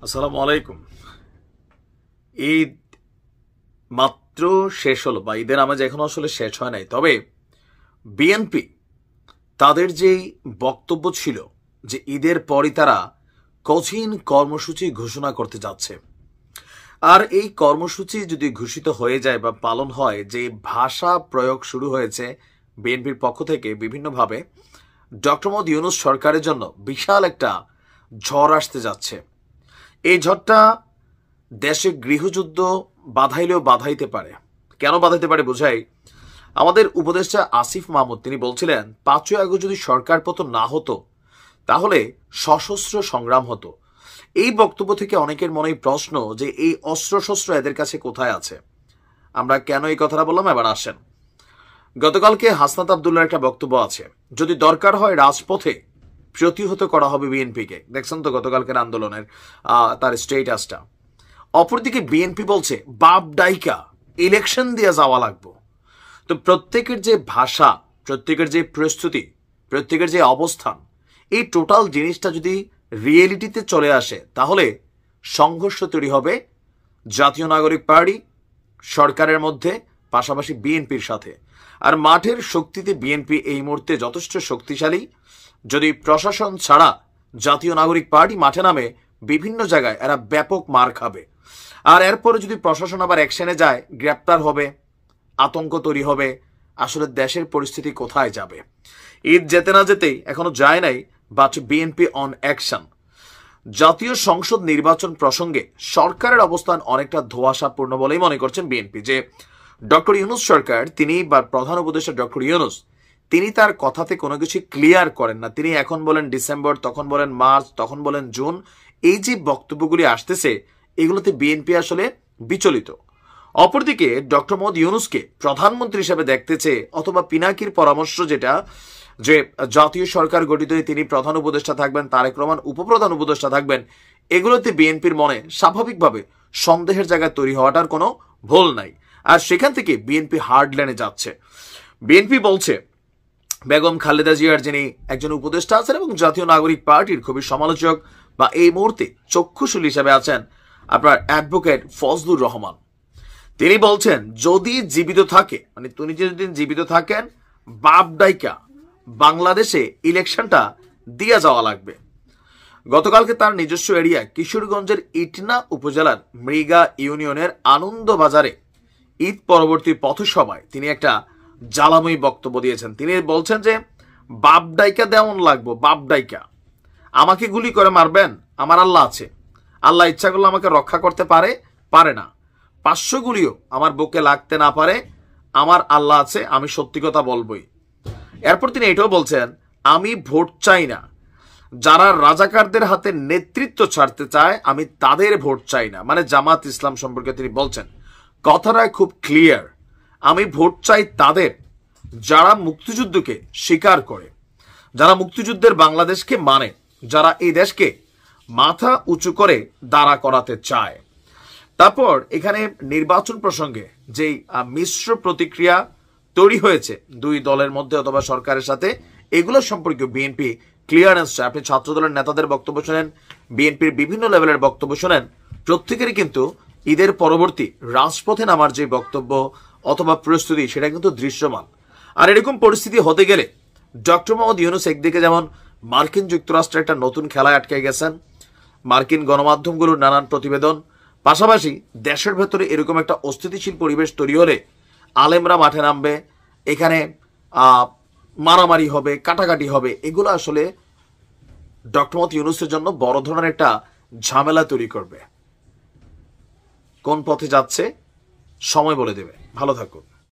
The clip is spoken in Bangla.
আসসালামু আলাইকুম। ঈদ মাত্র শেষ হলো, বা ঈদের নামাজ এখনো আসলে শেষ হয় নাই। তবে বিএনপি তাদের যেই বক্তব্য ছিল যে ঈদের পরই তারা কঠিন কর্মসূচি ঘোষণা করতে যাচ্ছে, আর এই কর্মসূচি যদি ঘোষিত হয়ে যায় বা পালন হয়, যে ভাষা প্রয়োগ শুরু হয়েছে বিএনপির পক্ষ থেকে বিভিন্নভাবে, ডক্টর মোহাম্মদ ইউনূস সরকারের জন্য বিশাল একটা ঝড় আসতে যাচ্ছে। এই ঝড়টা দেশে গৃহযুদ্ধ বাধাইলেও বাধাইতে পারে। কেন বাধাইতে পারে বোঝাই। আমাদের উপদেষ্টা আসিফ মাহমুদ তিনি বলছিলেন 5ই আগস্ট যদি সরকার পতন না হতো তাহলে সশস্ত্র সংগ্রাম হতো। এই বক্তব্য থেকে অনেকের মনেই প্রশ্ন যে এই অস্ত্রশস্ত্র এদের কাছে কোথায় আছে। আমরা কেন এই কথাটা বললাম, এবার আসেন। গতকালকে হাসনাত আবদুল্লাহর একটা বক্তব্য আছে, যদি দরকার হয় রাজপথে প্রতিহত করা হবে বিএনপিকে। দেখছেন তো গতকালকের আন্দোলনের তার স্টেটাসটা। অপরদিকে বিএনপি বলছে বাপ ডাইকা ইলেকশন দিয়ে যাওয়া লাগবো। তো প্রত্যেকের যে ভাষা, প্রত্যেকের যে প্রস্তুতি, প্রত্যেকের যে অবস্থান, এই টোটাল জিনিসটা যদি রিয়েলিটিতে চলে আসে তাহলে সংঘর্ষ তৈরি হবে জাতীয় নাগরিক পার্টি সরকারের মধ্যে, পাশাপাশি বিএনপির সাথে। আর মাঠের শক্তিতে বিএনপি এই মুহূর্তে যথেষ্ট শক্তিশালী। যদি প্রশাসন ছাড়া জাতীয় নাগরিক পার্টি মাঠে নামে, বিভিন্ন জায়গায় এরা ব্যাপক মার খাবে। আর এরপরে যদি প্রশাসন আবার অ্যাকশনে যায়, গ্রেপ্তার হবে, আতঙ্ক তৈরি হবে। আসলে দেশের পরিস্থিতি কোথায় যাবে? ঈদ যেতে না যেতেই, এখনো যায় নাই, বাট বিএনপি অন অ্যাকশন। জাতীয় সংসদ নির্বাচন প্রসঙ্গে সরকারের অবস্থান অনেকটা ধোঁয়াশাপূর্ণ বলেই মনে করছেন বিএনপি। যে ডক্টর ইউনূস সরকার, তিনি বা প্রধান উপদেষ্টা ডক্টর ইউনূস, তিনি তার কথাতে কোনো কিছু ক্লিয়ার করেন না। তিনি এখন বলেন ডিসেম্বর, তখন বলেন মার্চ, তখন বলেন জুন। এই যে বক্তব্যগুলি আসতেছে, এগুলোতে বিএনপি আসলে বিচলিত। অপরদিকে ডক্টর মোহাম্মদ ইউনূসকে প্রধানমন্ত্রী হিসেবে দেখতেছে, অথবা পিনাকির পরামর্শ যেটা, যে জাতীয় সরকার গঠিত হয়ে তিনি প্রধান উপদেষ্টা থাকবেন, তারেক রহমান উপপ্রধান উপদেষ্টা থাকবেন, এগুলোতে বিএনপির মনে স্বাভাবিকভাবে সন্দেহের জায়গায় তৈরি হওয়াটার কোনো ভুল নাই। আর সেখান থেকে বিএনপি হার্ড লাইনে যাচ্ছে। বিএনপি বলছে বেগম খালেদা জিয়ার যিনি একজন উপদেষ্টা আছেন এবং জাতীয় নাগরিক পার্টির খুবই সমালোচক বা এই মুহূর্তে চক্ষুশূল হিসেবে আছেন আপনার অ্যাডভোকেট ফজলুর রহমান, তিনি বলছেন যদি জীবিত থাকে, মানে তিনি যদি জীবিত থাকেন, বাপ ডাইকা বাংলাদেশে ইলেকশনটা দিয়ে যাওয়া লাগবে। গতকালকে তার নিজস্ব এরিয়া কিশোরগঞ্জের ইটনা উপজেলার মৃগা ইউনিয়নের আনন্দবাজারে ঈদ পরবর্তী পথসভায় তিনি একটা জ্বালাময়ী বক্তব্য দিয়েছেন। তিনি বলছেন যে বাপ ডাইকা দেওয়ান লাগবো, বাপ ডাইকা। আমাকে গুলি করে মারবেন, আমার আল্লাহ আছে, আল্লাহ ইচ্ছা করলে আমাকে রক্ষা করতে পারে, পারে না। 500 গুলিও আমার বুকে লাগতে না পারে, আমার আল্লাহ আছে, আমি সত্যি কথা বলবই। এরপর তিনি এটাও বলছেন আমি ভোট চাই না, যারা রাজাকারদের হাতে নেতৃত্ব ছাড়তে চায় আমি তাদের ভোট চাই না। মানে জামাত ইসলাম সম্পর্কে তিনি বলছেন, কথাটা খুব ক্লিয়ার। আমি ভোট চাই তাদের যারা মুক্তিযুদ্ধকে স্বীকার করে, যারা মুক্তিযুদ্ধের বাংলাদেশকে মানে, যারা এই দেশকে মাথা উঁচু করে দাঁড়া করাতে চায়। তারপর এখানে নির্বাচন প্রসঙ্গে যেই মিশ্র প্রতিক্রিয়া তৈরি হয়েছে দুই দলের মধ্যে অথবা সরকারের সাথে, এগুলো সম্পর্কে বিএনপি ক্লিয়ারেন্স চায়। আপনি ছাত্র দলের নেতাদের বক্তব্য শোনেন, বিএনপির বিভিন্ন লেভেলের বক্তব্য শোনেন, প্রত্যেকেরই কিন্তু ঈদের পরবর্তী রাজপথে নামার যে বক্তব্য অথবা প্রস্তুতি, সেটা কিন্তু দৃশ্যমান। আর এরকম পরিস্থিতি হতে গেলে ডক্টর মোহাম্মদ ইউনূস একদিকে যেমন মার্কিন যুক্তরাষ্ট্রের একটা নতুন খেলায় আটকে গেছেন, মার্কিন গণমাধ্যমগুলোর নানান প্রতিবেদন, পাশাপাশি দেশের ভেতরে এরকম একটা অস্থিতিশীল পরিবেশ তৈরি হলে আলেমরা মাঠে নামবে, এখানে মারামারি হবে, কাটাকাটি হবে। এগুলো আসলে ডক্টর মোহাম্মদ ইউনূসের জন্য বড় ধরনের একটা ঝামেলা তৈরি করবে। কোন পথে যাচ্ছে সময় বলে দেবে। ভালো থাকুন।